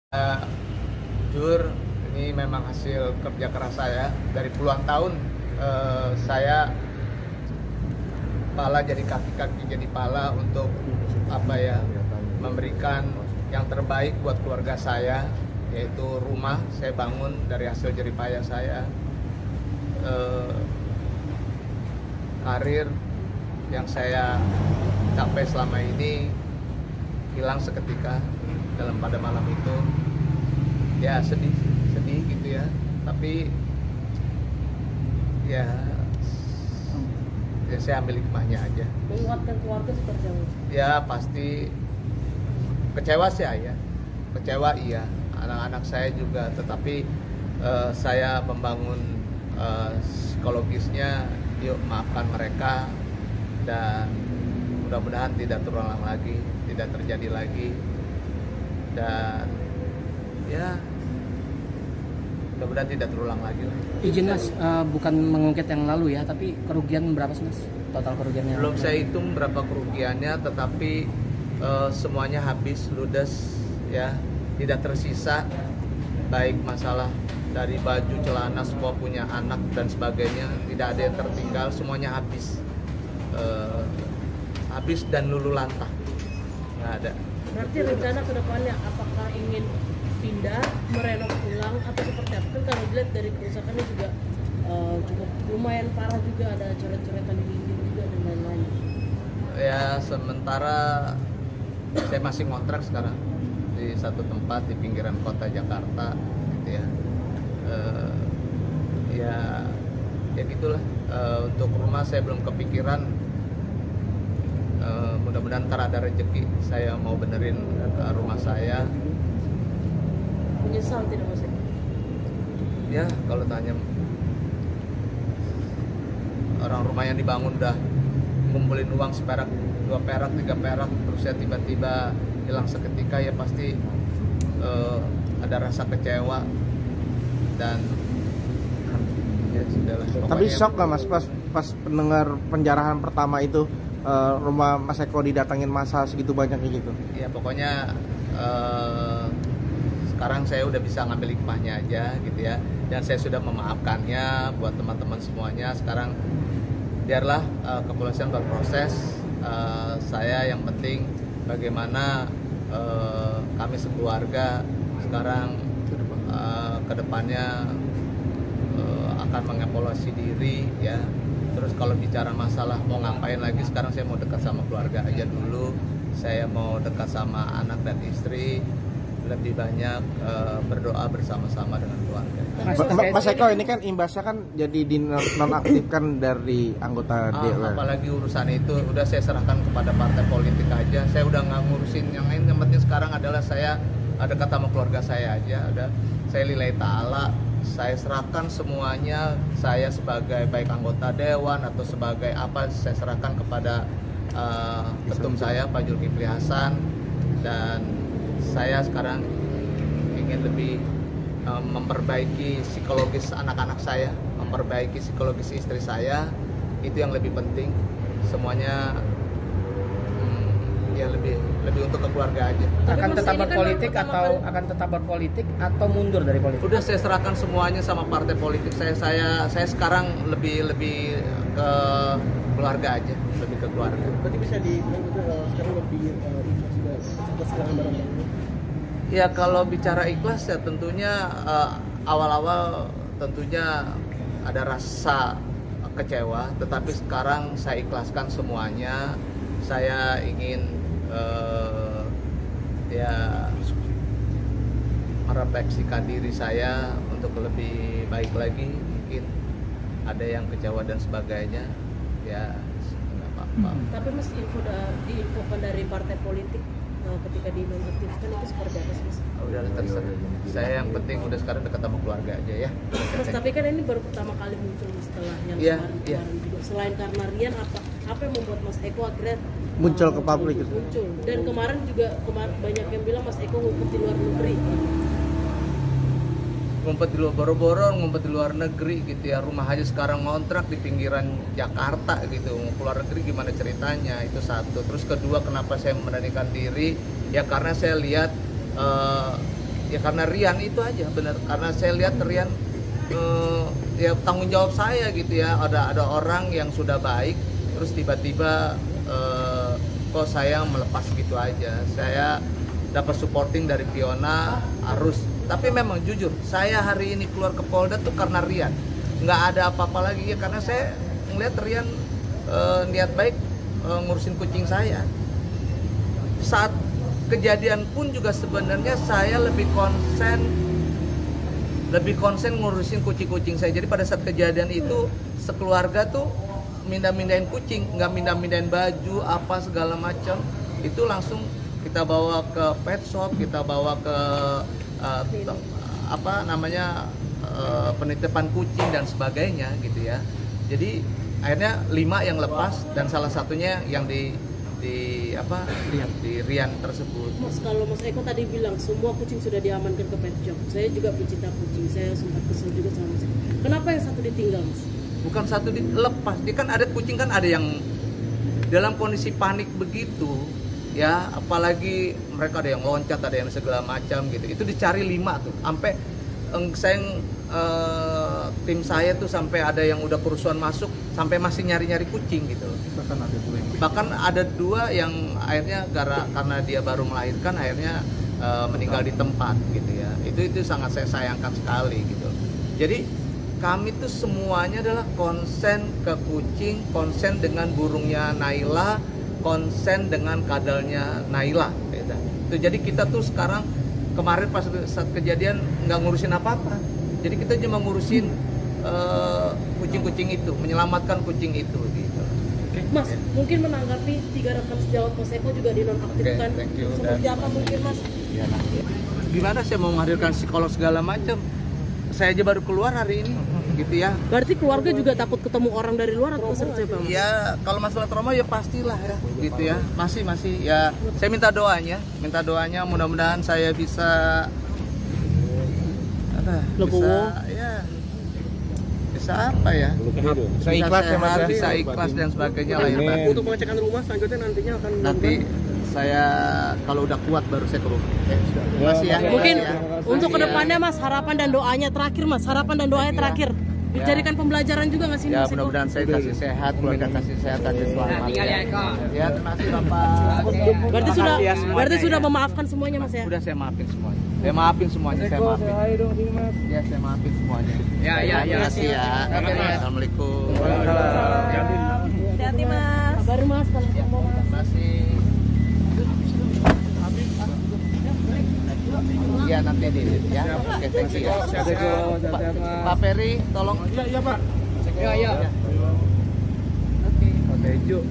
Jujur, ini memang hasil kerja keras saya dari puluhan tahun. Saya pala jadi kaki jadi pala untuk memberikan yang terbaik buat keluarga saya, yaitu rumah saya bangun dari hasil jerih payah saya. Karir yang saya capai selama ini hilang seketika pada malam itu. Ya sedih gitu ya, tapi ya saya ambil hikmahnya aja. Menguatkan keluarga seperti apa? Ya pasti kecewa sih ya, kecewa iya, anak-anak saya juga, tetapi saya membangun psikologisnya. Yuk maafkan mereka dan mudah-mudahan tidak terulang lagi, tidak terjadi lagi, dan ya mudah-mudahan tidak terulang lagi lah. Izin Mas, bukan mengungkit yang lalu ya, tapi kerugian berapa sih Mas? Total kerugiannya? Belum saya hitung berapa kerugiannya, tetapi semuanya habis, ludes ya, tidak tersisa, baik masalah dari baju, celana, semua punya anak dan sebagainya, tidak ada yang tertinggal, semuanya habis, habis dan luluh lantah, nggak ada. Berarti rencana kedepannya apakah ingin pindah, merenov ulang atau seperti apa? Kan kalau dilihat dari kerusakannya juga cukup lumayan parah juga, ada coret-coretan di dinding juga dan lain-lain. Ya sementara saya masih ngontrak sekarang di satu tempat di pinggiran kota Jakarta, gitu ya. Ya gitulah. Untuk rumah saya belum kepikiran. Mudah-mudahan ntar ada rezeki saya mau benerin rumah saya. Menyesal tidak Mas? Ya kalau tanya orang rumah yang dibangun udah ngumpulin uang seperak, 2 perak, 3 perak, terus ya tiba-tiba hilang seketika, ya pasti ada rasa kecewa dan ya sudahlah. Tapi shock gak Mas pas pendengar penjarahan pertama itu, rumah Mas Eko didatangin massa segitu banyaknya gitu? Ya pokoknya sekarang saya udah bisa ngambil hikmahnya aja gitu ya, dan saya sudah memaafkannya buat teman-teman semuanya. Sekarang biarlah kepolisian berproses. Saya yang penting bagaimana kami sekeluarga sekarang kedepannya akan mengevaluasi diri ya. Terus kalau bicara masalah mau ngapain lagi, sekarang saya mau dekat sama keluarga aja dulu. Saya mau dekat sama anak dan istri, lebih banyak berdoa bersama-sama dengan keluarga. Mas Eko, ini kan imbasnya kan jadi dinonaktifkan dari anggota DPR. Apalagi urusan itu udah saya serahkan kepada partai politik aja. Saya udah nggak ngurusin yang lain. Yang penting sekarang adalah saya dekat sama keluarga saya aja. Saya lillahi ta'ala, saya serahkan semuanya. Saya sebagai baik anggota dewan atau sebagai apa, saya serahkan kepada ketum saya Pak Zulkifli Hasan, dan saya sekarang ingin lebih memperbaiki psikologis anak-anak saya, memperbaiki psikologis istri saya. Itu yang lebih penting. Semuanya ya lebih untuk keluarga aja. Akan tetap berpolitik atau mundur dari politik? Udah saya serahkan semuanya sama partai politik. Saya sekarang lebih ke keluarga aja, lebih ke keluarga. Berarti bisa dibilang juga sekarang lebih ikhlas juga atas serangan barang-barang. Ya kalau bicara ikhlas ya tentunya awal-awal tentunya ada rasa kecewa, tetapi sekarang saya ikhlaskan semuanya. Saya ingin ya merefleksikan diri saya untuk lebih baik lagi. Mungkin ada yang kecewa dan sebagainya, ya nggak apa-apa. Tapi Mas diinfokan dari partai politik ketika dinonaktifkan itu seperti apa sih Mas? Udah terserah. Saya yang penting udah sekarang dekat sama keluarga aja ya. Mas, tapi kan ini baru pertama kali muncul setelah yang kemarin juga. Selain karena Rian, apa yang membuat Mas Eko akhirnya muncul ke publik? Muncul. Dan kemarin banyak yang bilang Mas Eko ngumpet di luar negeri. Ngumpet di luar, boro-boro ngumpet di luar negeri gitu ya. Rumah aja sekarang ngontrak di pinggiran Jakarta gitu. Mau keluar negeri gimana ceritanya? Itu satu. Terus kedua, kenapa saya memberanikan diri? Ya karena saya lihat ya karena Rian itu aja benar, karena saya lihat Rian ya tanggung jawab saya gitu ya, ada orang yang sudah baik terus tiba-tiba kok saya melepas gitu aja. Saya dapat supporting dari Fiona, Arus, tapi memang jujur saya hari ini keluar ke Polda tuh karena Rian, nggak ada apa-apa lagi ya, karena saya ngeliat Rian niat baik ngurusin kucing saya. Saat kejadian pun juga sebenarnya saya lebih konsen ngurusin kucing-kucing saya. Jadi pada saat kejadian itu sekeluarga tuh mindahin kucing, nggak mindahin baju apa segala macam. Itu langsung kita bawa ke pet shop, kita bawa ke penitipan kucing dan sebagainya gitu ya. Jadi akhirnya 5 yang lepas dan salah satunya yang di Rian tersebut. Mas, kalau Mas Eko tadi bilang semua kucing sudah diamankan ke pet shop, saya juga pecinta kucing, saya sempat kesel juga sama Mas Eko. Kenapa yang satu ditinggal, Mas? Bukan satu dilepas, dia kan ada kucing kan ada yang dalam kondisi panik begitu ya, apalagi mereka ada yang loncat, ada yang segala macam gitu. Itu dicari 5 tuh, sampai tim saya tuh sampai ada yang udah kerusuhan masuk, sampai masih nyari kucing gitu. Bahkan ada 2 yang akhirnya karena dia baru melahirkan akhirnya meninggal di tempat gitu ya. Itu sangat saya sayangkan sekali gitu. Jadi kami tuh semuanya adalah konsen ke kucing, konsen dengan burungnya Naila, konsen dengan kadalnya Naila gitu. Jadi kita tuh sekarang kemarin pas saat kejadian nggak ngurusin apa-apa. Jadi kita cuma ngurusin kucing-kucing itu, menyelamatkan kucing itu gitu. Mas, mungkin menanggapi 3 rekan sejawat Mas Eko juga dinonaktifkan. Thank you. Seperti apa mungkin, Mas? Ya, gimana saya mau menghadirkan psikolog segala macam? Saya aja baru keluar hari ini gitu ya. Berarti keluarga juga takut ketemu orang dari luar atau seperti apa, Mas? Ya kalau masalah trauma ya pastilah ya gitu ya. Masih ya. Saya minta doanya mudah-mudahan saya bisa bisa apa ya? Bisa ikhlas ya, Mas, ya? Bisa ikhlas dan sebagainya lah ya. Pak. Untuk pengecekan rumah selanjutnya nantinya akan Nanti saya kalau udah kuat baru saya ke rumah. Masih ya. Mungkin Masih ya. untuk Masih kedepannya Mas, harapan dan doanya terakhir, Mas. Harapan dan doanya terakhir. Dijadikan pembelajaran juga nggak sih, Ya Mas Eko? mudah-mudahan saya kasih sehat, keluarga kasih sehat, kasih selamat. Ya terima kasih Bapak. Berarti sudah memaafkan semuanya, Mas ya? Sudah saya maafin semuanya. Saya maafin semuanya. Saya maafin. Ya saya maafin semuanya. Ya. Terima kasih ya. Assalamualaikum. Hati-hati, Mas. Kabar, Mas, kalau ketemu, Mas. Terima kasih. Iya nanti di ya. Oke, thank you ya. Pak Ferry, tolong. Iya, Pak. Ya. Oke. Thank you.